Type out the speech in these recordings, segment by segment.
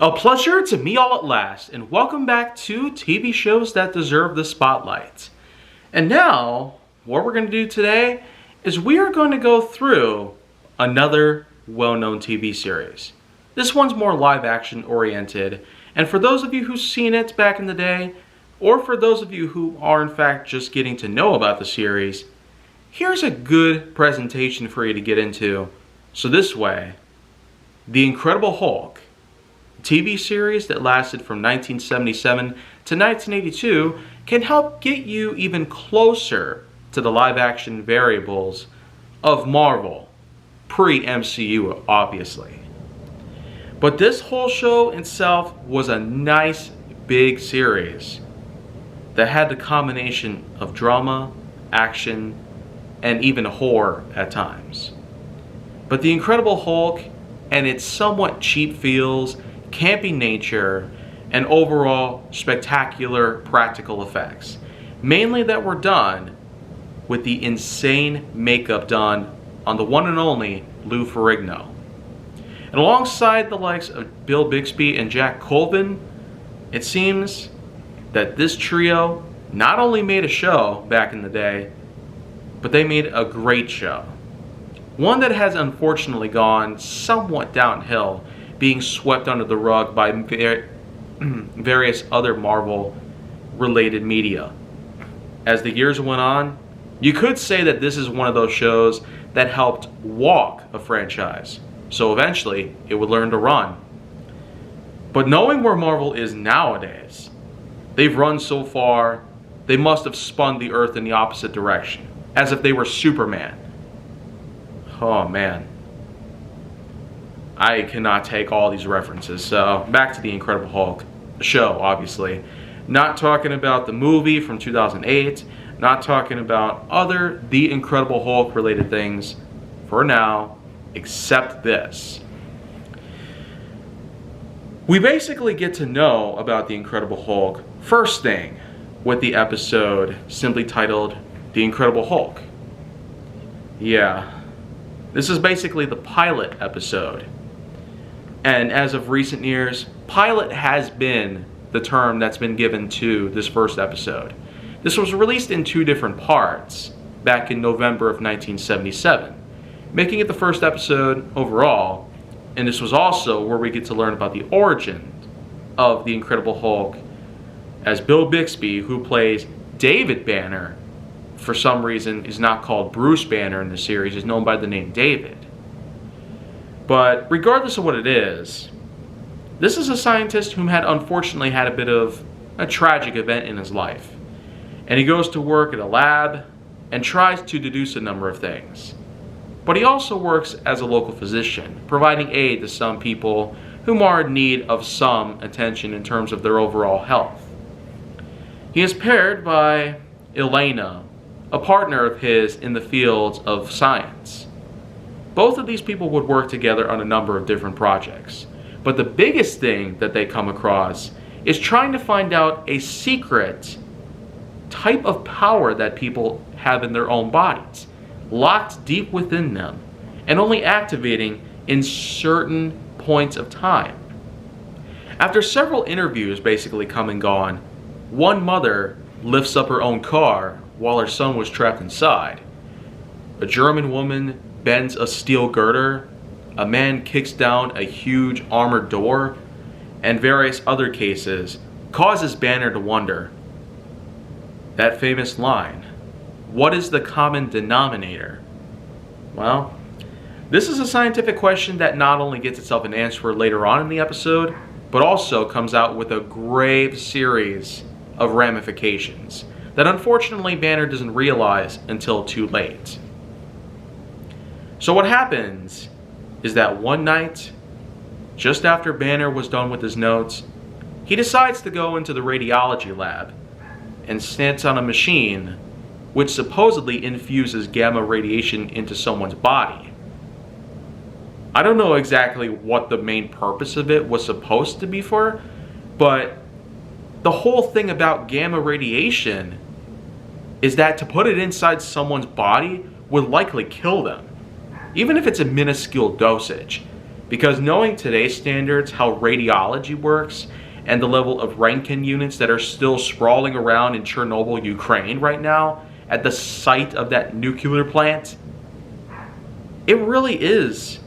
A pleasure to meet all at last, and welcome back to TV shows that deserve the spotlight. And now, what we're going to do today is we are going to go through another well-known TV series. This one's more live-action oriented, and for those of you who've seen it back in the day, or for those of you who are in fact just getting to know about the series, here's a good presentation for you to get into. So this way, The Incredible Hulk, TV series that lasted from 1977 to 1982, can help get you even closer to the live-action variables of Marvel, pre-MCU obviously. But this whole show itself was a nice big series that had the combination of drama, action, and even horror at times. But The Incredible Hulk and its somewhat cheap feels, campy nature, and overall spectacular practical effects, mainly that were done with the insane makeup done on the one and only Lou Ferrigno. And alongside the likes of Bill Bixby and Jack Colvin, it seems that this trio not only made a show back in the day, but they made a great show. One that has unfortunately gone somewhat downhill, being swept under the rug by various other Marvel-related media. As the years went on, you could say that this is one of those shows that helped walk a franchise, so eventually it would learn to run. But knowing where Marvel is nowadays, they've run so far, they must have spun the earth in the opposite direction, as if they were Superman. Oh man, I cannot take all these references. So back to The Incredible Hulk, the show obviously. Not talking about the movie from 2008, not talking about other The Incredible Hulk related things for now, except this. We basically get to know about The Incredible Hulk first thing with the episode simply titled The Incredible Hulk. Yeah, this is basically the pilot episode. And as of recent years, pilot has been the term that's been given to this first episode. This was released in two different parts back in November of 1977, making it the first episode overall. And this was also where we get to learn about the origin of the Incredible Hulk, as Bill Bixby, who plays David Banner, for some reason is not called Bruce Banner in the series, is known by the name David. But regardless of what it is, this is a scientist who had unfortunately had a bit of a tragic event in his life. And he goes to work at a lab and tries to deduce a number of things. But he also works as a local physician, providing aid to some people whom are in need of some attention in terms of their overall health. He is paired by Elena, a partner of his in the fields of science. Both of these people would work together on a number of different projects. But the biggest thing that they come across is trying to find out a secret type of power that people have in their own bodies, locked deep within them, and only activating in certain points of time. After several interviews basically come and gone, one mother lifts up her own car while her son was trapped inside. A German woman bends a steel girder, a man kicks down a huge armored door, and various other cases causes Banner to wonder, that famous line, what is the common denominator? Well, this is a scientific question that not only gets itself an answer later on in the episode, but also comes out with a grave series of ramifications that unfortunately Banner doesn't realize until too late. So what happens is that one night, just after Banner was done with his notes, he decides to go into the radiology lab and sits on a machine which supposedly infuses gamma radiation into someone's body. I don't know exactly what the main purpose of it was supposed to be for, but the whole thing about gamma radiation is that to put it inside someone's body would likely kill them, even if it's a minuscule dosage. Because knowing today's standards, how radiology works, and the level of Roentgen units that are still sprawling around in Chernobyl, Ukraine right now, at the site of that nuclear plant, it really is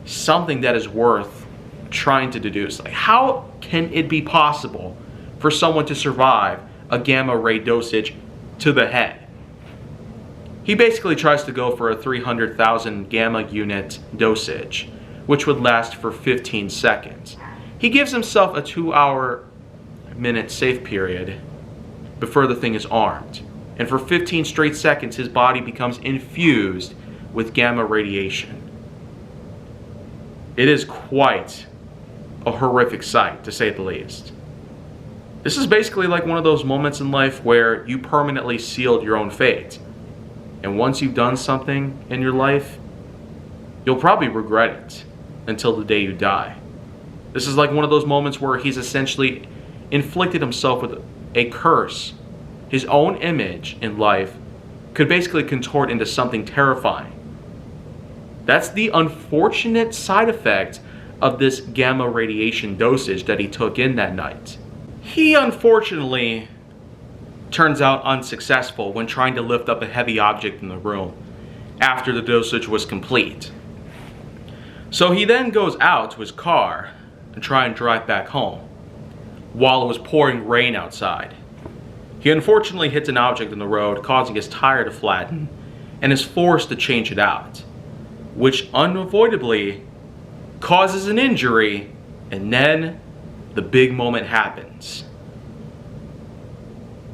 something that is worth trying to deduce. Like, how can it be possible for someone to survive a gamma ray dosage to the head? He basically tries to go for a 300,000 gamma unit dosage, which would last for 15 seconds. He gives himself a 2-hour-minute safe period before the thing is armed. And for 15 straight seconds, his body becomes infused with gamma radiation. It is quite a horrific sight, to say the least. This is basically like one of those moments in life where you permanently sealed your own fate. And once you've done something in your life, you'll probably regret it until the day you die. This is like one of those moments where he's essentially inflicted himself with a curse. His own image in life could basically contort into something terrifying. That's the unfortunate side effect of this gamma radiation dosage that he took in that night. He unfortunately turns out unsuccessful when trying to lift up a heavy object in the room after the dosage was complete. So he then goes out to his car and try and drive back home while it was pouring rain outside. He unfortunately hits an object in the road, causing his tire to flatten, and is forced to change it out, which unavoidably causes an injury, and then the big moment happens.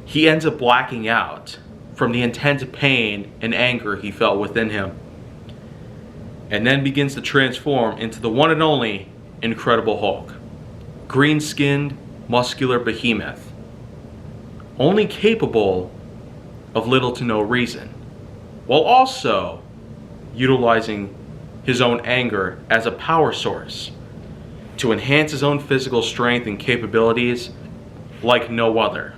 He ends up blacking out from the intense pain and anger he felt within him, and then begins to transform into the one and only Incredible Hulk. Green-skinned, muscular behemoth, only capable of little to no reason, while also utilizing his own anger as a power source to enhance his own physical strength and capabilities like no other.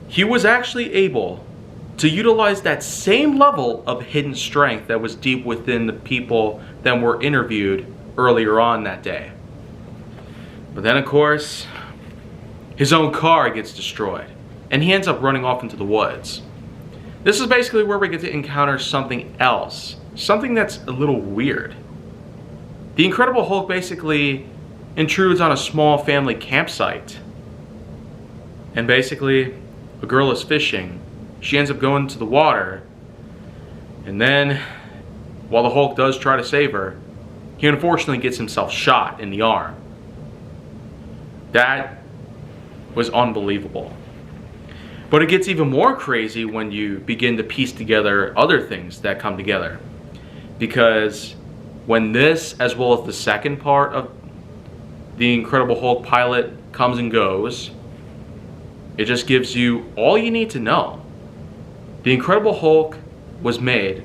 He was actually able to utilize that same level of hidden strength that was deep within the people that were interviewed earlier on that day. But then, of course, his own car gets destroyed, and he ends up running off into the woods. This is basically where we get to encounter something else, something that's a little weird. The Incredible Hulk basically intrudes on a small family campsite, and basically a girl is fishing. She ends up going to the water, and then while the Hulk does try to save her, he unfortunately gets himself shot in the arm. That was unbelievable. But it gets even more crazy when you begin to piece together other things that come together. Because when this, as well as the second part of the Incredible Hulk pilot comes and goes, it just gives you all you need to know. The Incredible Hulk was made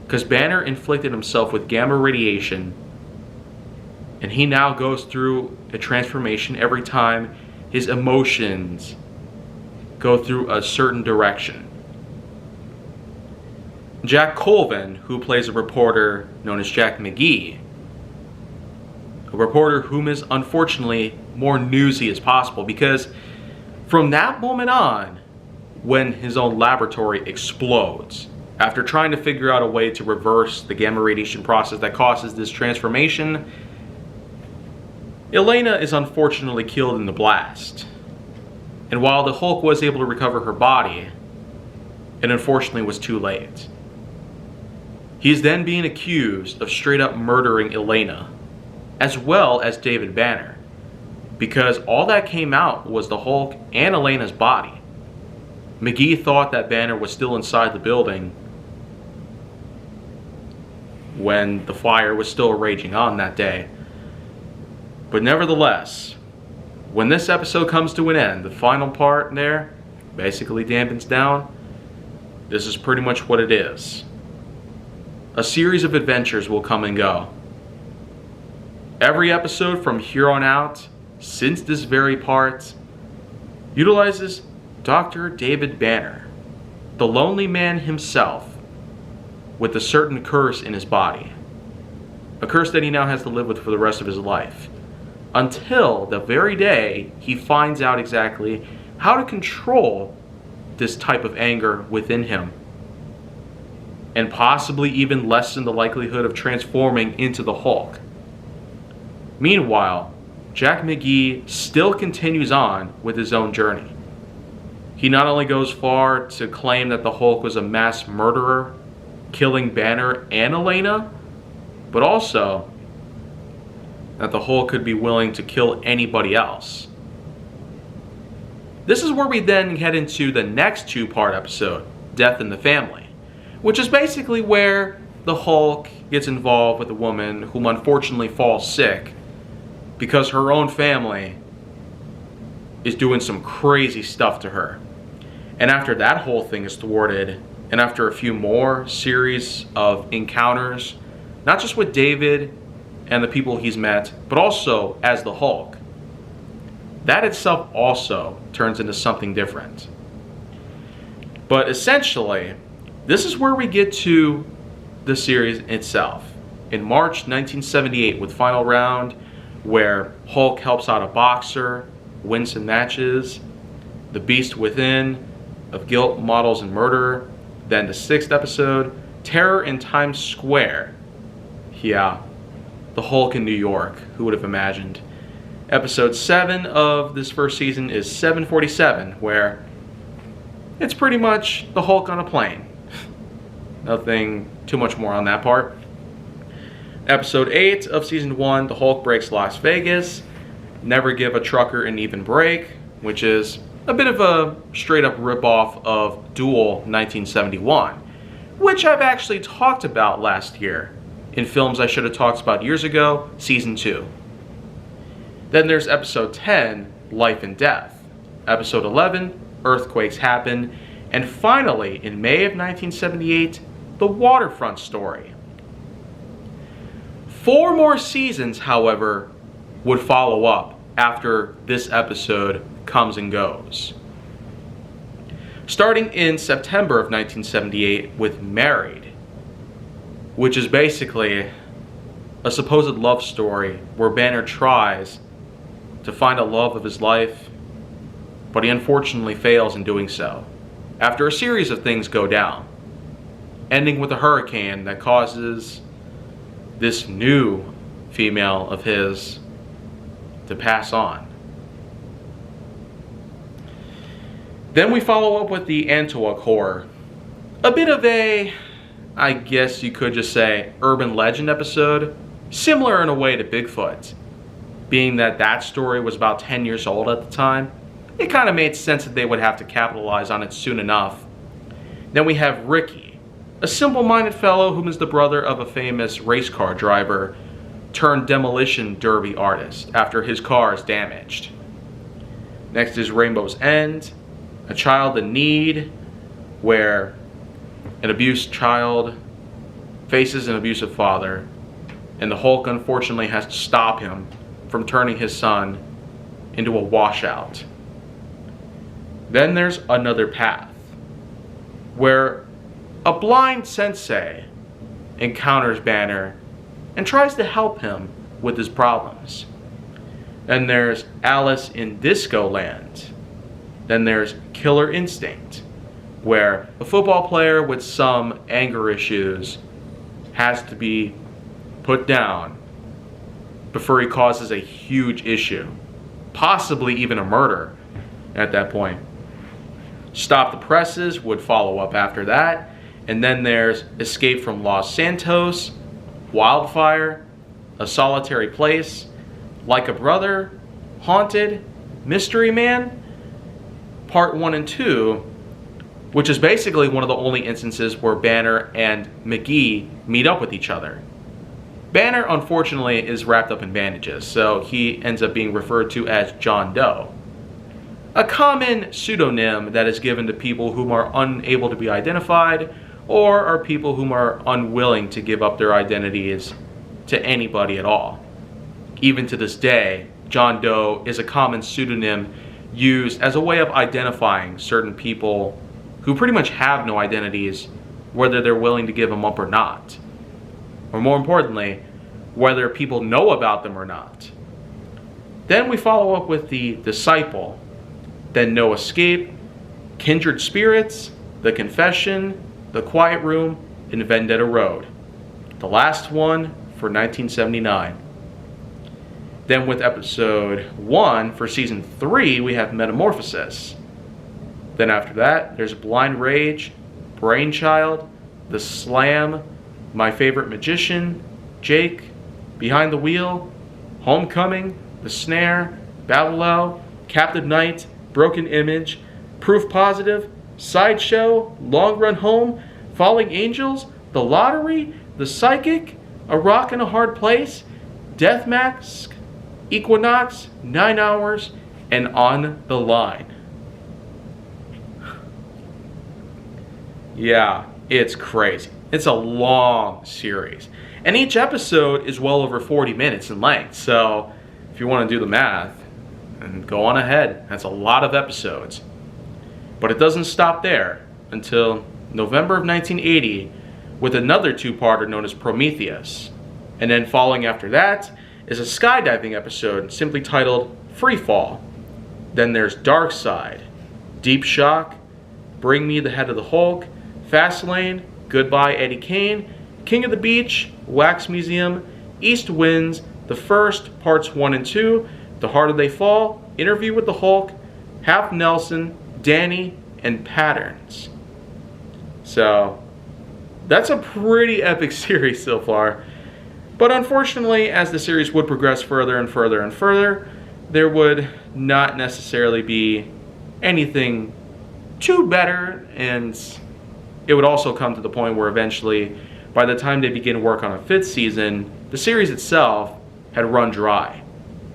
because Banner inflicted himself with gamma radiation, and he now goes through a transformation every time his emotions go through a certain direction. Jack Colvin, who plays a reporter known as Jack McGee, a reporter whom is unfortunately more newsy as possible, because from that moment on, when his own laboratory explodes, after trying to figure out a way to reverse the gamma radiation process that causes this transformation, Elena is unfortunately killed in the blast. And while the Hulk was able to recover her body, it unfortunately was too late. He is then being accused of straight up murdering Elena, as well as David Banner, because all that came out was the Hulk and Elena's body. McGee thought that Banner was still inside the building when the fire was still raging on that day. But nevertheless, when this episode comes to an end, the final part there basically dampens down. This is pretty much what it is. A series of adventures will come and go. Every episode from here on out, since this very part, utilizes Dr. David Banner, the lonely man himself, with a certain curse in his body. a curse that he now has to live with for the rest of his life. Until the very day he finds out exactly how to control this type of anger within him, and possibly even lessen the likelihood of transforming into the Hulk. Meanwhile, Jack McGee still continues on with his own journey. He not only goes far to claim that the Hulk was a mass murderer, killing Banner and Elena, but also that the Hulk could be willing to kill anybody else. This is where we then head into the next two-part episode, Death in the Family, which is basically where the Hulk gets involved with a woman whom unfortunately falls sick because her own family is doing some crazy stuff to her. And after that whole thing is thwarted, and after a few more series of encounters, not just with David and the people he's met, but also as the Hulk, that itself also turns into something different. But essentially, this is where we get to the series itself. In March 1978 with Final Round, where Hulk helps out a boxer, wins some matches, The Beast Within, of Guilt, Models, and Murder. Then the sixth episode, Terror in Times Square. Yeah, the Hulk in New York, who would have imagined? Episode 7 of this first season is 747, where it's pretty much the Hulk on a plane. Nothing too much more on that part. Episode 8 of Season 1, The Hulk Breaks Las Vegas. Never Give a Trucker an Even Break, which is a bit of a straight-up ripoff of Duel 1971, which I've actually talked about last year in Films I Should Have Talked About Years Ago, Season 2. Then there's Episode 10, Life and Death. Episode 11, Earthquakes Happen. And finally, in May of 1978, The Waterfront Story. 4 more seasons, however, would follow up after this episode comes and goes. Starting in September of 1978 with Married, which is basically a supposed love story where Banner tries to find a love of his life, but he unfortunately fails in doing so after a series of things go down, ending with a hurricane that causes this new female of his to pass on. Then we follow up with the Antioch Horror. A bit of a, I guess you could just say, urban legend episode, similar in a way to Bigfoot. Being that that story was about 10 years old at the time, it kind of made sense that they would have to capitalize on it soon enough. Then we have Ricky, a simple-minded fellow whom is the brother of a famous race car driver turned demolition derby artist after his car is damaged. Next is Rainbow's End, a child in need, where an abused child faces an abusive father, and the Hulk unfortunately has to stop him from turning his son into a washout. Then there's Another Path, where a blind sensei encounters Banner and tries to help him with his problems. Then there's Alice in Disco Land. Then there's Killer Instinct, where a football player with some anger issues has to be put down before he causes a huge issue, possibly even a murder at that point. Stop the Presses would follow up after that. And then there's Escape from Los Santos, Wildfire, A Solitary Place, Like a Brother, Haunted, Mystery Man, Part 1 and 2, which is basically one of the only instances where Banner and McGee meet up with each other. Banner, unfortunately, is wrapped up in bandages, so he ends up being referred to as John Doe, a common pseudonym that is given to people whom are unable to be identified or are people whom are unwilling to give up their identities to anybody at all. Even to this day, John Doe is a common pseudonym used as a way of identifying certain people who pretty much have no identities, whether they're willing to give them up or not. Or more importantly, whether people know about them or not. Then we follow up with The Disciple, then No Escape, Kindred Spirits, The Confession, The Quiet Room, and Vendetta Road. The last one for 1979. Then with episode 1 for season 3, we have Metamorphosis. Then after that, there's Blind Rage, Brainchild, The Slam, My Favorite Magician, Jake, Behind the Wheel, Homecoming, The Snare, Babylon, Captive Knight, Broken Image, Proof Positive, Sideshow, Long Run Home, Falling Angels, The Lottery, The Psychic, A Rock in a Hard Place, Death Mask, Equinox, 9 Hours, and On the Line. Yeah, it's crazy. It's a long series. And each episode is well over 40 minutes in length. So if you want to do the math, and go on ahead. That's a lot of episodes. But it doesn't stop there until November of 1980 with another two-parter known as Prometheus. And then following after that is a skydiving episode simply titled Free Fall. Then there's Dark Side, Deep Shock, Bring Me the Head of the Hulk, Fastlane, Goodbye Eddie Kane, King of the Beach, Wax Museum, East Winds, The First, Parts 1 and 2, The Harder They Fall, Interview with the Hulk, Half Nelson, Danny, and Patterns. So, that's a pretty epic series so far. But unfortunately, as the series would progress further and further and further, there would not necessarily be anything too better, and it would also come to the point where eventually, by the time they begin work on a 5th season, the series itself had run dry.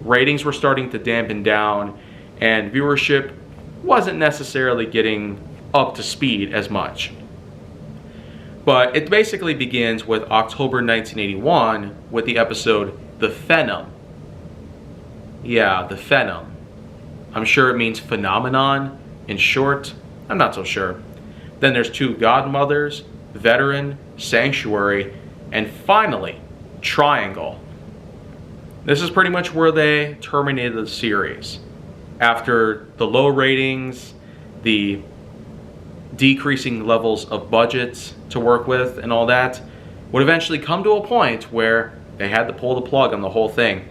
Ratings were starting to dampen down, and viewership wasn't necessarily getting up to speed as much. But it basically begins with October 1981 with the episode The Phenom. Yeah, The Phenom. I'm sure it means phenomenon in short. I'm not so sure. Then there's Two Godmothers, Veteran, Sanctuary, and finally, Triangle. This is pretty much where they terminated the series. After the low ratings, the decreasing levels of budgets to work with and all that, would eventually come to a point where they had to pull the plug on the whole thing.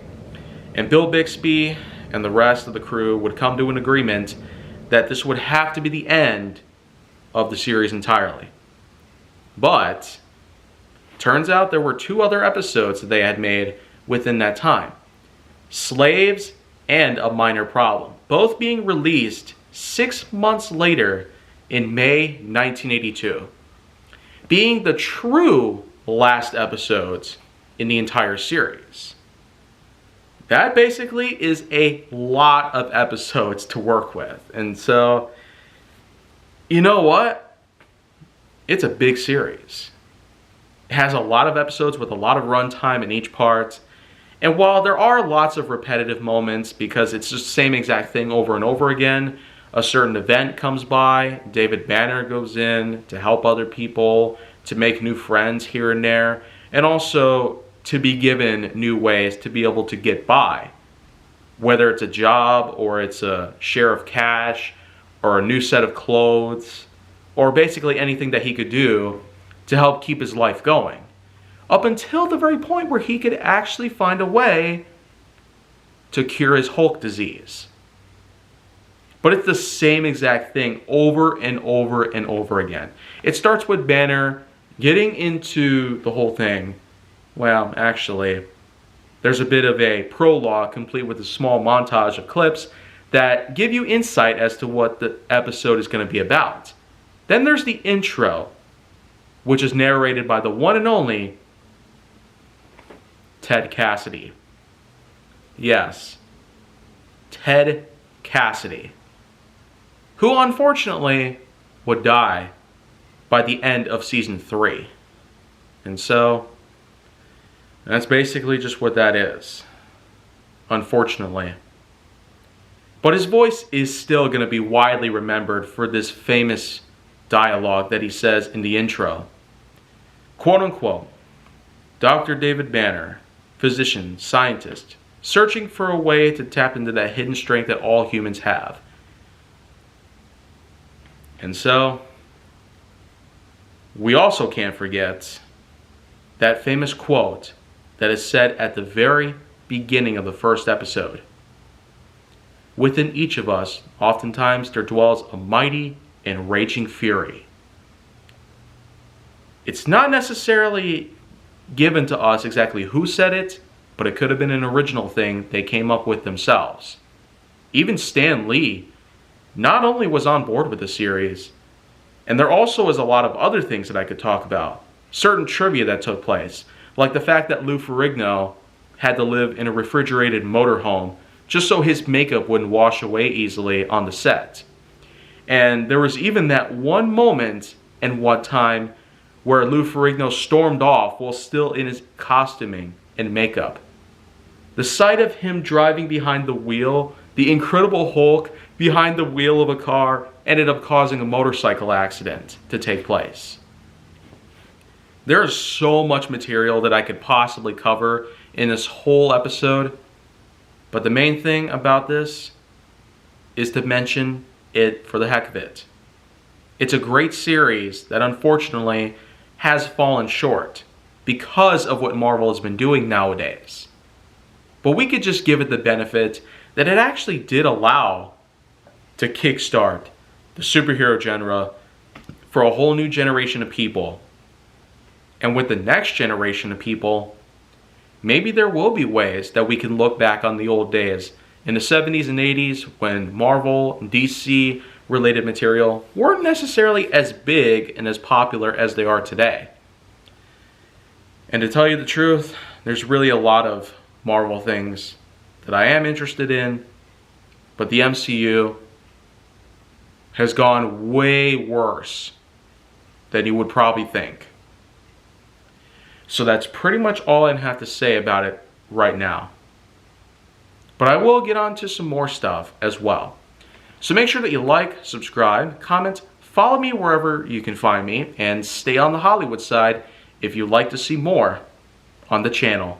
And Bill Bixby and the rest of the crew would come to an agreement that this would have to be the end of the series entirely. But turns out there were 2 other episodes that they had made within that time. Slaves and A Minor Problem, both being released 6 months later in May 1982, being the true last episodes in the entire series. That basically is a lot of episodes to work with. And so, you know what? It's a big series. It has a lot of episodes with a lot of runtime in each part. And while there are lots of repetitive moments because it's just the same exact thing over and over again, a certain event comes by, David Banner goes in to help other people, to make new friends here and there, and also to be given new ways to be able to get by. Whether it's a job, or it's a share of cash, or a new set of clothes, or basically anything that he could do to help keep his life going. Up until the very point where he could actually find a way to cure his Hulk disease. But it's the same exact thing over and over and over again. It starts with Banner getting into the whole thing. Well, actually, there's a bit of a prologue complete with a small montage of clips that give you insight as to what the episode is going to be about. Then there's the intro, which is narrated by the one and only Ted Cassidy. Yes, Ted Cassidy, who unfortunately would die by the end of season 3. And so, that's basically just what that is, unfortunately. But his voice is still going to be widely remembered for this famous dialogue that he says in the intro. Quote unquote, Dr. David Banner, physician, scientist, searching for a way to tap into that hidden strength that all humans have. And so, we also can't forget that famous quote that is said at the very beginning of the first episode. Within each of us, oftentimes there dwells a mighty and raging fury. It's not necessarily given to us exactly who said it, but it could have been an original thing they came up with themselves. Even Stan Lee not only was on board with the series, and there also is a lot of other things that I could talk about. Certain trivia that took place, like the fact that Lou Ferrigno had to live in a refrigerated motorhome just so his makeup wouldn't wash away easily on the set. And there was even that one moment and one time where Lou Ferrigno stormed off while still in his costuming and makeup. The sight of him driving behind the wheel, the Incredible Hulk behind the wheel of a car, ended up causing a motorcycle accident to take place. There is so much material that I could possibly cover in this whole episode, but the main thing about this is to mention it for the heck of it. It's a great series that unfortunately has fallen short because of what Marvel has been doing nowadays. But we could just give it the benefit that it actually did allow to kickstart the superhero genre for a whole new generation of people. And with the next generation of people, maybe there will be ways that we can look back on the old days in the 70s and 80s when Marvel and DC related material weren't necessarily as big and as popular as they are today. And to tell you the truth, there's really a lot of Marvel things that I am interested in, but the MCU has gone way worse than you would probably think. So that's pretty much all I have to say about it right now. But I will get on to some more stuff as well. So make sure that you like, subscribe, comment, follow me wherever you can find me, and stay on the Hollywood side if you'd like to see more on the channel.